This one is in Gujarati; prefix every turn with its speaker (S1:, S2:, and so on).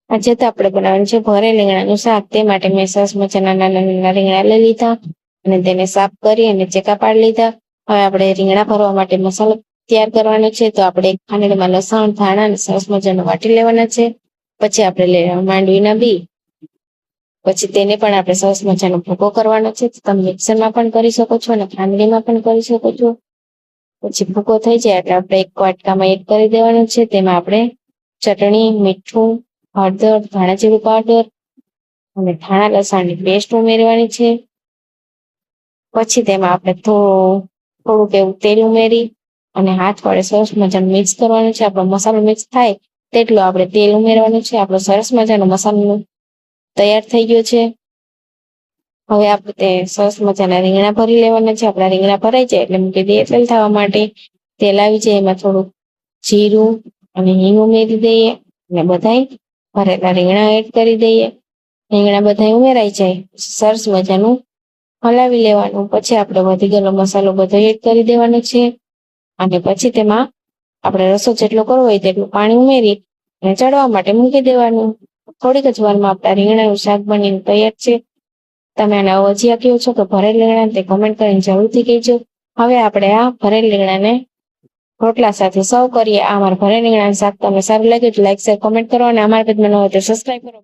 S1: આજે તો આપણે બનાવવાનું છે ભરેલ રીંગણાનું શાક. તે માટે મેં સરસ મજાના નાના નાના રીંગણા લઈ લીધા અને તેને સાફ કરી અને ચેકા પાડી લીધા. હવે આપણે રીંગણા ભરવા માટે મસાલો તૈયાર કરવાનો છે. તો આપણે એક ખાંડણીમાં લસણ, ધાણા અને સરસ મજાનું વાટી લેવાના છે. પછી આપણે લેવા માંડવીના બી. પછી તેને પણ આપણે સરસ મજાનો ભૂકો કરવાનો છે. તમે મિક્સરમાં પણ કરી શકો છો અને ખાંડણીમાં પણ કરી શકો છો. પછી ભૂકો થઈ જાય એટલે આપણે એક વાટકામાં એડ કરી દેવાનું છે. તેમાં આપણે ચટણી, મીઠું, હળદર, ધાણા જીરું પાવડર અને ધાણા લસણની પેસ્ટ ઉમેરવાની છે. પછી તેમાં આપણે થોડુંક એવું તેલ ઉમેરી અને હાથ વડે સરસ મજાનું મિક્સ કરવાનું છે. આપણો મસાલો મિક્સ થાય તેટલું આપણે તેલ ઉમેરવાનું છે. આપણો સરસ મજાનો મસાલો તૈયાર થઈ ગયો છે. હવે આપણે તે સરસ મજાના રીંગણા ભરી લેવાના છે. આપણા રીંગણા ભરાઈ જાય એટલે મૂકી દઈએ તેલ થવા માટે. તેલ આવી જાય એમાં થોડુંક જીરું અને હિંગ ઉમેરી દઈએ અને બધાય ભરેલા રીંગણા એડ કરી દઈએ. રીંગણા બધા ઉમેરાઈ જાય સરસ મજાનું હલાવી લેવાનું. પછી આપણે વધી ગયેલો મસાલો બધો એડ કરી દેવાનો છે અને પછી તેમાં આપણે રસો જેટલો કરવો હોય તેટલું પાણી ઉમેરી અને ચડવા માટે મૂકી દેવાનું. થોડીક જ વારમાં આપણા રીંગણાનું શાક બનીને તૈયાર છે. તમે આને અવજિયા કહો છો કે ભરેલ રીંગણા, તે કોમેન્ટ કરીને જરૂરથી કહેજો. હવે આપણે આ ભરેલ રીંગણાને રોટલા સાથે સર્વ કરીએ. આ અમારા ભરેલ રીંગણાનું શાક તમને સારું લાગ્યું તો લાઈક, શેર, કોમેન્ટ કરો અને અમારા પેજમાં ન હોય તો સબસ્ક્રાઈબ કરો.